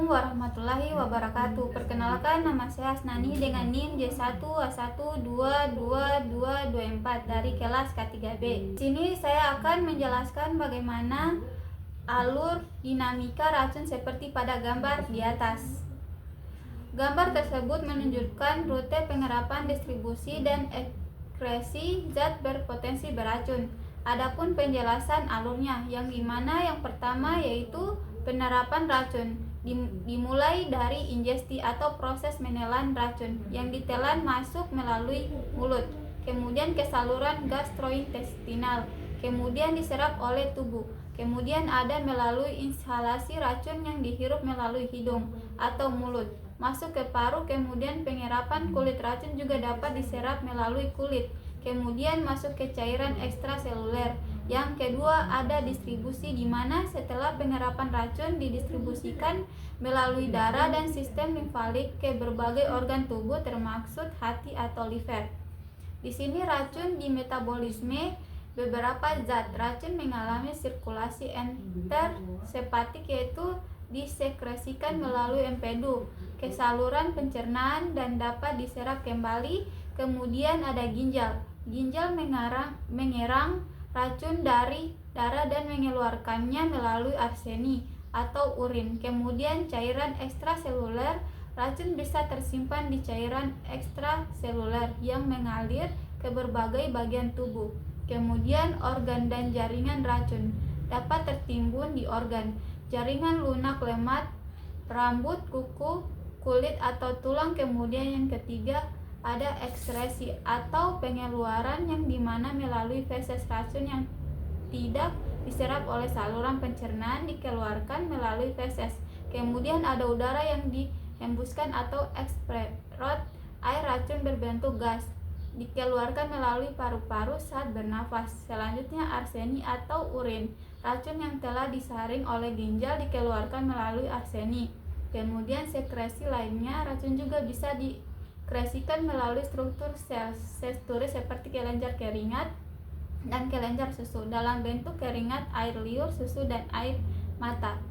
Assalamualaikum warahmatullahi wabarakatuh. Perkenalkan, nama saya Asnani dengan NIM J1A1222224 dari kelas K3B. Di sini saya akan menjelaskan bagaimana alur dinamika racun seperti pada gambar di atas. Gambar tersebut menunjukkan rute pengerapan, distribusi, dan ekskresi zat berpotensi beracun. Adapun penjelasan alurnya, yang dimana yang pertama yaitu penerapan racun dimulai dari ingesti atau proses menelan racun yang ditelan masuk melalui mulut, kemudian ke saluran gastrointestinal, kemudian diserap oleh tubuh, kemudian ada melalui inhalasi racun yang dihirup melalui hidung atau mulut, masuk ke paru, kemudian pengerapan kulit racun juga dapat diserap melalui kulit, kemudian masuk ke cairan ekstraseluler. Yang kedua ada distribusi, di mana setelah pengerapan racun didistribusikan melalui darah dan sistem limfatik ke berbagai organ tubuh termasuk hati atau liver. Di sini racun di metabolisme beberapa zat racun mengalami sirkulasi interhepatik, yaitu disekresikan melalui empedu ke saluran pencernaan dan dapat diserap kembali. Kemudian ada ginjal. Ginjal mengerang racun dari darah dan mengeluarkannya melalui arseni atau urin. Kemudian cairan ekstraseluler, racun bisa tersimpan di cairan ekstraseluler yang mengalir ke berbagai bagian tubuh. Kemudian organ dan jaringan racun dapat tertimbun di organ, jaringan lunak, lemak, rambut, kuku, kulit atau tulang. Kemudian yang ketiga ada ekskresi atau pengeluaran, yang dimana melalui feses racun yang tidak diserap oleh saluran pencernaan dikeluarkan melalui feses. Kemudian ada udara yang dihembuskan atau eksperot, air racun berbentuk gas dikeluarkan melalui paru-paru saat bernafas. Selanjutnya arseni atau urin, racun yang telah disaring oleh ginjal dikeluarkan melalui arseni. Kemudian sekresi lainnya, racun juga bisa disekresikan melalui struktur sel struktur seperti kelenjar keringat dan kelenjar susu dalam bentuk keringat, air liur, susu, dan air mata.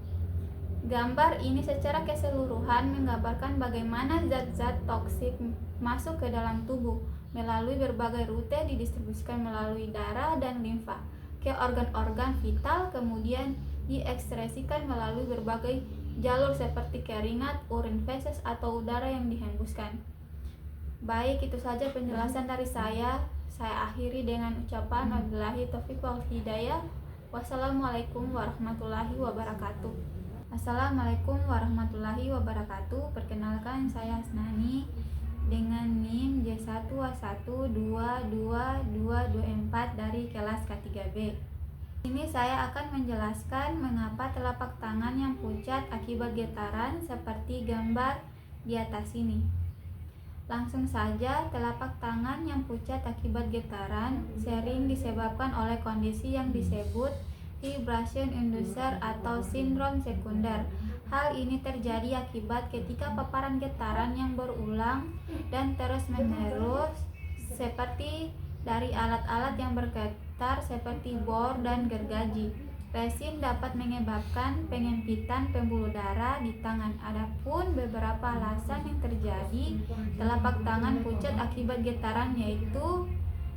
Gambar ini secara keseluruhan menggambarkan bagaimana zat-zat toksik masuk ke dalam tubuh melalui berbagai rute, didistribusikan melalui darah dan limfa ke organ-organ vital, kemudian diekskresikan melalui berbagai jalur seperti keringat, urin, feses, atau udara yang dihembuskan. Baik, itu saja penjelasan dari saya. Saya akhiri dengan ucapan wabillahi taufiq wal hidayah. Wassalamualaikum warahmatullahi wabarakatuh. Assalamualaikum warahmatullahi wabarakatuh. Perkenalkan, saya Asnani dengan NIM J1A1222224 dari kelas K3B. Ini saya akan menjelaskan mengapa telapak tangan yang pucat akibat getaran seperti gambar di atas ini. Langsung saja, telapak tangan yang pucat akibat getaran sering disebabkan oleh kondisi yang disebut vibration inducer atau sindrom sekunder. Hal ini terjadi akibat ketika paparan getaran yang berulang dan terus-menerus seperti dari alat-alat yang bergetar seperti bor dan gergaji. Resin dapat menyebabkan penyempitan pembuluh darah di tangan. Adapun beberapa alasan yang terjadi telapak tangan pucat akibat getaran, yaitu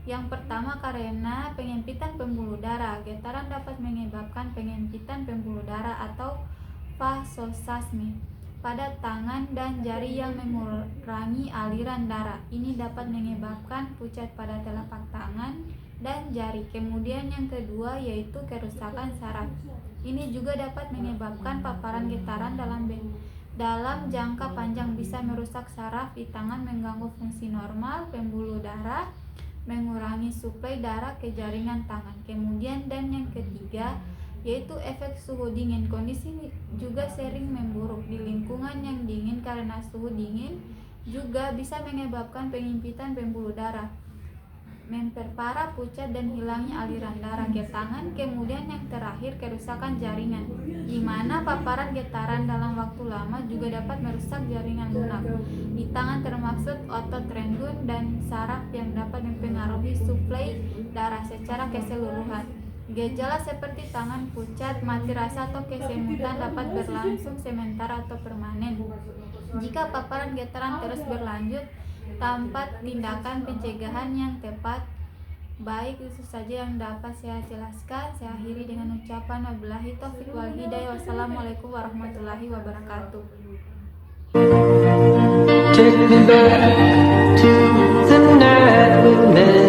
yang pertama karena penyempitan pembuluh darah. Getaran dapat menyebabkan penyempitan pembuluh darah atau vasosasme pada tangan dan jari yang mengurangi aliran darah. Ini dapat menyebabkan pucat pada telapak tangan dan jari. Kemudian yang kedua yaitu kerusakan saraf. Ini juga dapat menyebabkan paparan getaran dalam jangka panjang, bisa merusak saraf di tangan, mengganggu fungsi normal pembuluh darah, mengurangi suplai darah ke jaringan tangan. Kemudian dan yang ketiga yaitu efek suhu dingin. Kondisi juga sering memburuk di lingkungan yang dingin karena suhu dingin juga bisa menyebabkan penyempitan pembuluh darah, memperparah pucat dan hilangnya aliran darah ke tangan. Kemudian yang terakhir kerusakan jaringan, di mana paparan getaran dalam waktu lama juga dapat merusak jaringan lunak di tangan termasuk otot tendon dan saraf yang dapat mempengaruhi suplai darah secara keseluruhan. Gejala seperti tangan pucat, mati rasa, atau kesemutan dapat berlangsung sementara atau permanen. Jika paparan getaran terus berlanjut tanpa tindakan pencegahan yang tepat, baik itu saja yang dapat saya jelaskan. Saya akhiri dengan ucapan wabillahi taufiq wal hidayah. Wassalamualaikum warahmatullahi wabarakatuh. Take me back to the night we met.